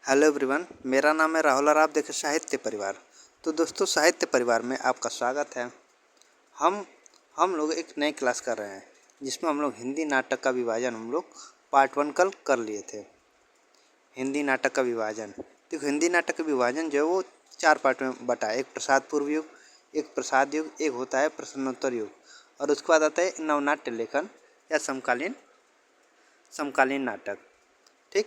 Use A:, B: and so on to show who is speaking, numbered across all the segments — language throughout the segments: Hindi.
A: हेलो एवरीवन, मेरा नाम है राहुल और आप देखें साहित्य परिवार। तो दोस्तों, साहित्य परिवार में आपका स्वागत है। हम हम लोग एक नई क्लास कर रहे हैं जिसमें हम लोग हिंदी नाटक का विभाजन हम लोग पार्ट 1 कल कर लिए थे। हिंदी नाटक का विभाजन, देखो हिंदी नाटक का विभाजन जो है वो 4 पार्ट में बटा है। एक प्रसाद पूर्व युग, एक प्रसाद युग, एक होता है प्रश्नोत्तर युग और उसके बाद आता है नवनाट्य लेखन या समकालीन नाटक। ठीक,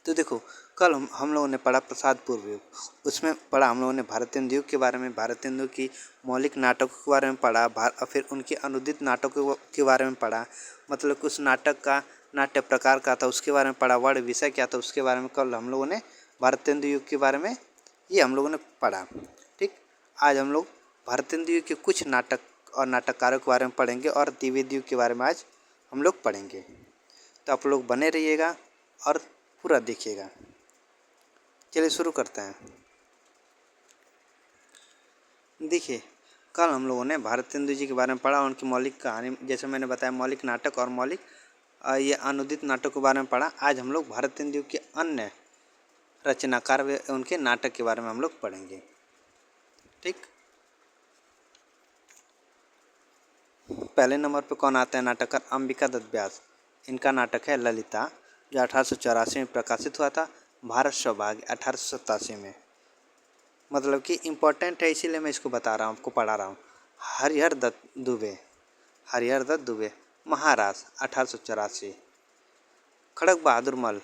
A: तो देखो कल हम लोगों ने पढ़ा प्रसाद पूर्व युग। उसमें पढ़ा हम लोगों ने भारतेंदु युग के बारे में, भारतेंदु की मौलिक नाटकों के बारे में पढ़ा, फिर उनके अनुदित नाटकों के बारे में पढ़ा, मतलब कि उस नाटक का नाट्य प्रकार क्या था उसके बारे में पढ़ा, वर्ण विषय क्या था उसके बारे में कल हम लोगों ने भारतेंदु युग के बारे में ये हम लोगों ने पढ़ा। ठीक, आज हम लोग भारतेंदु युग के कुछ नाटक और नाटककारों के बारे में पढ़ेंगे और द्विवेदी युग के बारे में आज हम लोग पढ़ेंगे। तो आप लोग बने रहिएगा और पूरा देखिएगा। चलिए शुरू करते हैं। देखिए, कल हम लोगों ने भारतेंदु जी के बारे में पढ़ा, उनकी मौलिक कहानी, जैसे मैंने बताया मौलिक नाटक और मौलिक ये अनुदित नाटक के बारे में पढ़ा। आज हम लोग भारतेंदु के अन्य रचनाकार व उनके नाटक के बारे में हम लोग पढ़ेंगे। ठीक, पहले नंबर पे कौन आता है नाटककार? अंबिका दत्त व्यास। इनका नाटक है ललिता, जो 1884 में प्रकाशित हुआ था। भारत सौभाग्य 1887 में, मतलब कि इम्पोर्टेंट है इसीलिए मैं इसको बता रहा हूँ, आपको पढ़ा रहा हूँ। हरिहर दत्त दुबे महाराज 1884। खड़ग बहादुर मल,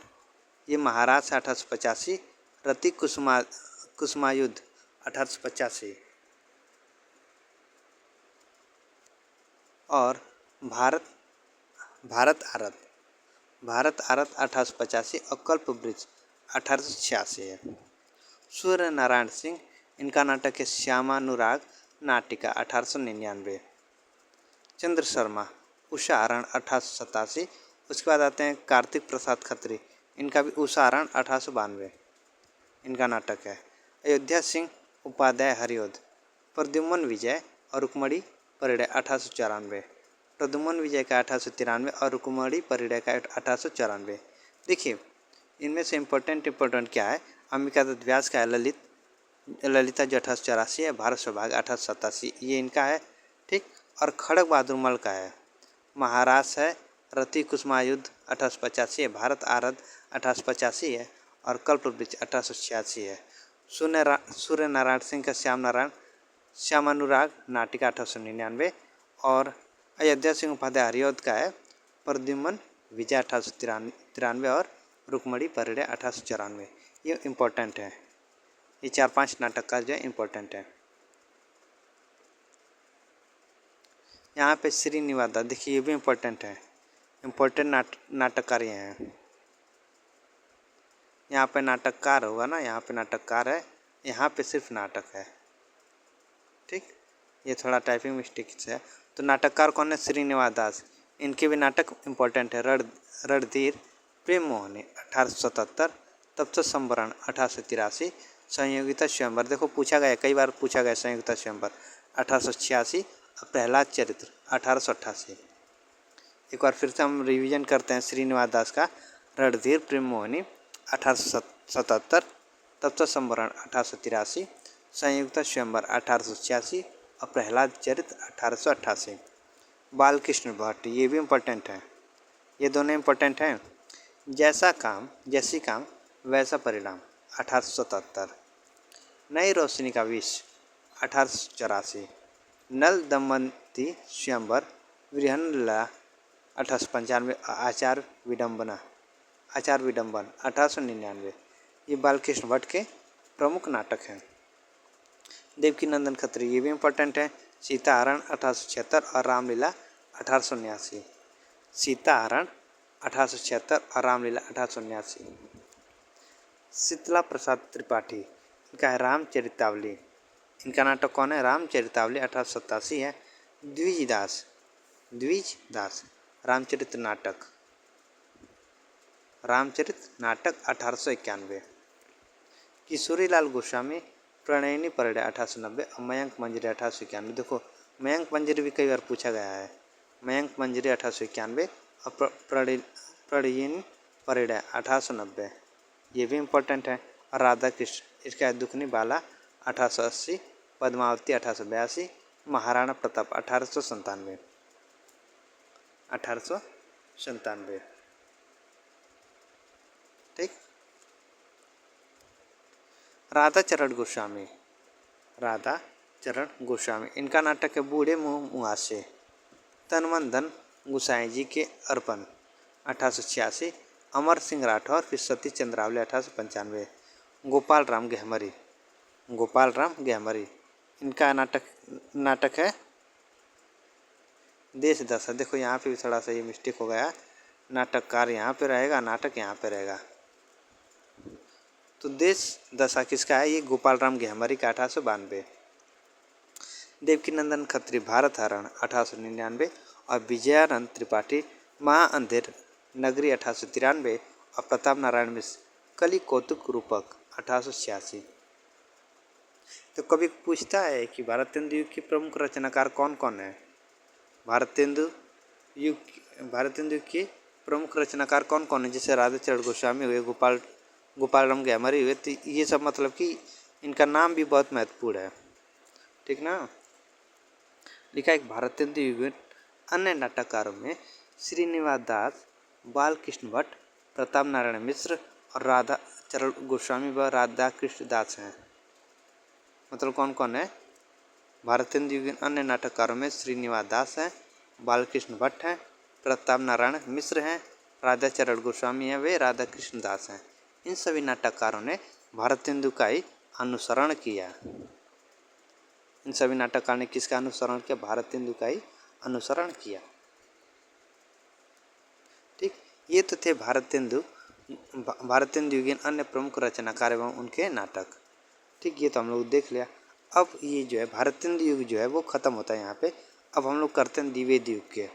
A: ये महाराज 1885। रति कुसुमायुद्ध 1885 और भारत आरत 1885 और कल्पवृक्ष 1886 है। सूर्य नारायण सिंह, इनका नाटक है श्यामानुराग नाटिका 1899। चंद्र शर्मा, उषा हरण 1887। उसके बाद आते हैं कार्तिक प्रसाद खत्री, इनका भी उषा हरण 1892 इनका नाटक है। अयोध्या सिंह उपाध्याय हरिओद, प्रद्युम्न विजय और रुक्मणी परिणय 1894। प्रद्युम्न विजय का 1893 और रुक्मणी परिणय का 1894। देखिए इनमें से इम्पोर्टेंट क्या है? अंबिका दत्त व्यास का है ललिता जो 1884 है, भारत सौभाग्य 1887 ये इनका है। ठीक, और खड़ग बहादुर मल का है महाराज है, रति कुसुमायुद्ध 1885 है, भारत आरद 1885 है और कल्पवृक्ष 1886 है। सूर्य नारायण सिंह का श्यामानुराग नाटिका 1899 और अयोध्या सिंह उपाध्याय हरिओद का है प्रद्युम्न विजय 1893 और रुक्मणी परिणय 1894। ये इम्पोर्टेंट है, ये 4-5 नाटक का जो है इम्पोर्टेंट है। यहाँ पे श्रीनिवास दत्त, देखिए ये भी इम्पोर्टेंट है, इम्पोर्टेंट नाटककार ये हैं। यहाँ पे नाटककार होगा ना, यहाँ पे नाटककार है, यहाँ पे सिर्फ नाटक है। ठीक, ये थोड़ा टाइपिंग मिस्टेक है। तो नाटककार कौन है? श्रीनिवास दास। इनके भी नाटक इम्पोर्टेंट है। रणधीर प्रेम मोहनी 1877, तप्त संवरण 1883, संयोगिता स्वयंवर, देखो पूछा गया कई बार पूछा गया संयोगिता स्वयंवर 1886 और प्रहलाद चरित्र 1888। एक बार फिर से हम रिवीजन करते हैं श्रीनिवास दास का। रणधीर प्रेम मोहनी 1877, तप्त संवरण 1883, संयुक्त स्वयंवर 1886 और प्रहलाद चरित्र 1888। बालकृष्ण भट्ट, ये भी इम्पोर्टेंट है, ये दोनों इम्पोर्टेंट हैं। जैसी काम वैसा परिणाम 1877। नई रोशनी का विष 1884। नल दमयंती स्वयंवर विरहनला 1895। आचार विडम्बन 1899। ये बालकृष्ण भट्ट के प्रमुख नाटक हैं। देवकीनंदन खत्री, ये भी इम्पोर्टेंट है। सीताहरण 1876 और रामलीला 1879। सीताहरण 1876 और रामलीला 1879। शीतला प्रसाद त्रिपाठी, इनका है रामचरितावली। इनका नाटक कौन है? रामचरितावली 1887 है। द्विज दास रामचरित नाटक 1891। किशोरीलाल गोस्वामी प्रणयिनी परिणय 1890 और मयंक मंजरी 1891। देखो मयंक मंजरी भी कई बार पूछा गया है। मयंक मंजरी 1891 और प्रणयिनी परिणय 1890। ये भी इम्पोर्टेंट है। और राधा कृष्ण, इसका है दुखनी बाला 1880, पद्मावती 1882, महाराणा प्रताप 1897। ठीक। राधा चरण गोस्वामी, इनका नाटक है बूढ़े मुँह मुआसे। तन मन धन गुसाई जी के अर्पण 1886, अमर सिंह राठौर फिर सतीश चंद्रावले 1895। गोपाल राम गहमरी, इनका नाटक है देश दशा। देखो यहाँ पे भी थोड़ा सा ये मिस्टेक हो गया, नाटककार यहाँ पे रहेगा, नाटक यहाँ पे रहेगा। तो देश दशा किसका है? ये गोपाल राम गहमरी का 1892। देवकीनंदन खत्री भारत हरण 1899 और विजयानंद त्रिपाठी महाअंधेर नगरी 1893 और प्रताप नारायण मिश्र कली कौतुक रूपक 1886। तो कभी पूछता है कि भारतेंदु युग के प्रमुख रचनाकार कौन कौन है? भारतेंदु युग के प्रमुख रचनाकार कौन कौन है? जैसे राधा चरण गोस्वामी हुए, गोपाल राम गहमरी हुए, तो ये सब मतलब कि इनका नाम भी बहुत महत्वपूर्ण है। ठीक ना। लिखा एक भारतेंदु युग अन्य नाटककारों में श्रीनिवास दास, बालकृष्ण भट्ट, प्रताप नारायण मिश्र और राधा चरण गोस्वामी व राधा कृष्ण दास हैं। मतलब कौन कौन है? भारतेंदु युग अन्य नाटककारों में श्रीनिवास दास हैं, बालकृष्ण भट्ट हैं, प्रताप नारायण मिश्र हैं, राधा चरण गोस्वामी हैं, वे राधा कृष्ण दास हैं। इन सभी नाटककारों ने भारतेंदु का ही अनुसरण किया। इन सभी नाटककार ने किसका अनुसरण किया? भारतेंदु का ही अनुसरण किया। ठीक। ये तो थे भारतेंदु युगीन अन्य प्रमुख रचनाकार एवं उनके नाटक। ठीक, ये तो हम लोग देख लिया। अब ये जो है भारतेंदु युग जो है वो ख़त्म होता है यहाँ पे। अब हम लोग करते हैं द्विवेदी युग के। अब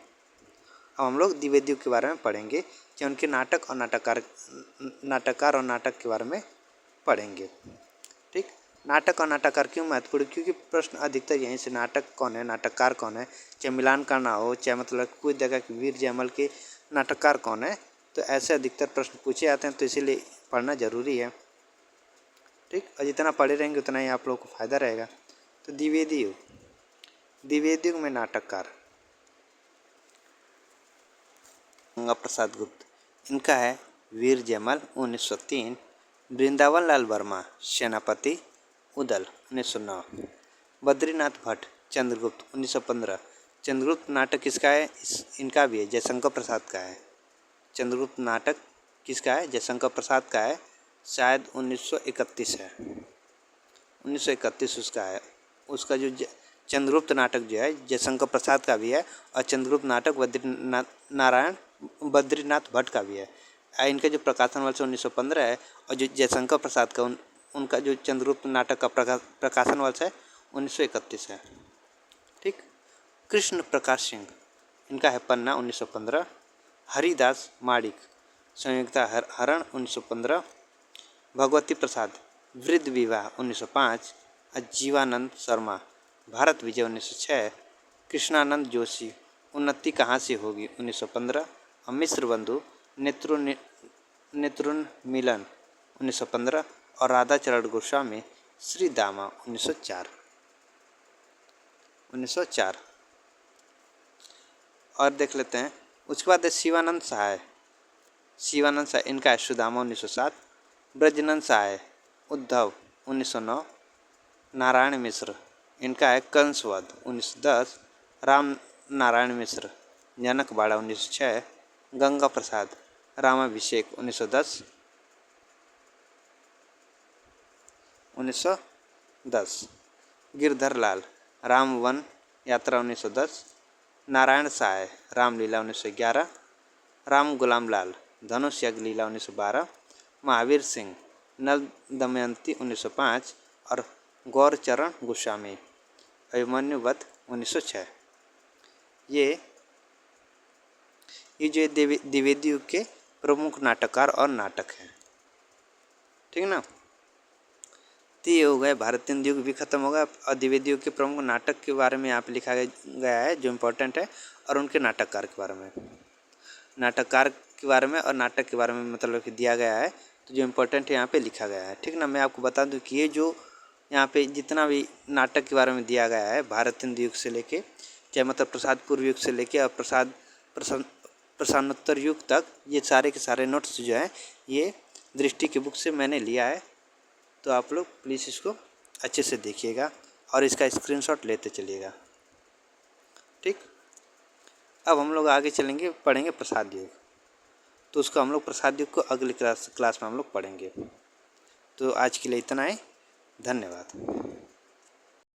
A: हम लोग द्विवेदी युग के बारे में पढ़ेंगे कि उनके नाटक और नाटककार और नाटक के बारे में पढ़ेंगे। ठीक। नाटक और नाटककार क्यों महत्वपूर्ण? क्योंकि प्रश्न अधिकतर यहीं से नाटक कौन है, नाटककार कौन है, चाहे मिलान करना हो, चाहे मतलब कोई जगह के वीर जयमल के नाटककार कौन है, तो ऐसे अधिकतर प्रश्न पूछे जाते हैं, तो इसीलिए पढ़ना जरूरी है। ठीक। और जितना पढ़े रहेंगे उतना ही आप लोगों को फायदा रहेगा। तो द्विवेदी युग में नाटककार गंगा प्रसाद गुप्त, इनका है वीर जयमल 1903, वृंदावन लाल वर्मा सेनापति उदल 1909, बद्रीनाथ भट्ट चंद्रगुप्त 1915। चंद्रगुप्त नाटक किसका है? इनका भी है, जयशंकर प्रसाद का है। चंद्रगुप्त नाटक किसका है? जयशंकर प्रसाद का है। शायद 1931 है, 1931 उसका है। उसका जो चंद्रगुप्त नाटक जो है जयशंकर प्रसाद का भी है, और चंद्रगुप्त नाटक बद्रीनाथ भट्ट का भी है। इनका जो प्रकाशन वर्ष 1915 है, और जो जयशंकर प्रसाद का उनका जो चंद्रगुप्त नाटक का प्रकाशन वर्ष है 1931 है। ठीक। कृष्ण प्रकाश सिंह, इनका है पन्ना 1915। हरिदास माडिक संयुक्ता हरण 1915। भगवती प्रसाद वृद्ध विवाह 1905। जीवानंद शर्मा भारत विजय 1906। कृष्णानंद जोशी उन्नति कहाँ से होगी 1915। और मिश्र बंधु नेत्रोन्मीलन 1915। और राधा चरण गोस्वामी श्री दामा 1904। और देख लेते हैं। उसके बाद शिवानंद सहाय, इनका है सुदामा 1907। ब्रजनंद सहाय उद्धव 1909। नारायण मिश्र, इनका है कंसवध 1910। राम नारायण मिश्र जनक बाड़ा 1906। गंगा प्रसाद रामाभिषेक 1910। गिरधर लाल रामवन यात्रा 1910। नारायण साय रामलीला 1911। राम गुलाम लाल धनुष यज्ञ लीला 1912। महावीर सिंह नल दमयंती 1905। और गौरचरण गोस्वामी अभिमन्यु वध 1906। ये जो द्विवेदी युग के प्रमुख नाटककार और नाटक हैं। ठीक ना। तो ये हो गए, भारतेंदु युग भी खत्म होगा और द्विवेदी युग के प्रमुख नाटक के बारे में यहाँ पे लिखा गया है जो इम्पोर्टेंट है, और उनके नाटककार के बारे में। नाटककार के बारे में और नाटक के बारे में मतलब कि दिया गया है, तो जो इम्पोर्टेंट है यहाँ पे लिखा गया है। ठीक ना, मैं आपको बता दूं कि ये जो यहाँ पे जितना भी नाटक के बारे में दिया गया है भारत हिंदू युग से लेके, चाहे मतलब प्रसाद पूर्व युग से लेके और प्रसादोत्तर युग तक, ये सारे के सारे नोट्स जो हैं ये दृष्टि की बुक से मैंने लिया है। तो आप लोग प्लीज़ इसको अच्छे से देखिएगा और इसका स्क्रीनशॉट लेते चलिएगा। ठीक, अब हम लोग आगे चलेंगे, पढ़ेंगे प्रसाद युग। तो उसको हम लोग प्रसाद युग को अगली क्लास में हम लोग पढ़ेंगे। तो आज के लिए इतना ही, धन्यवाद।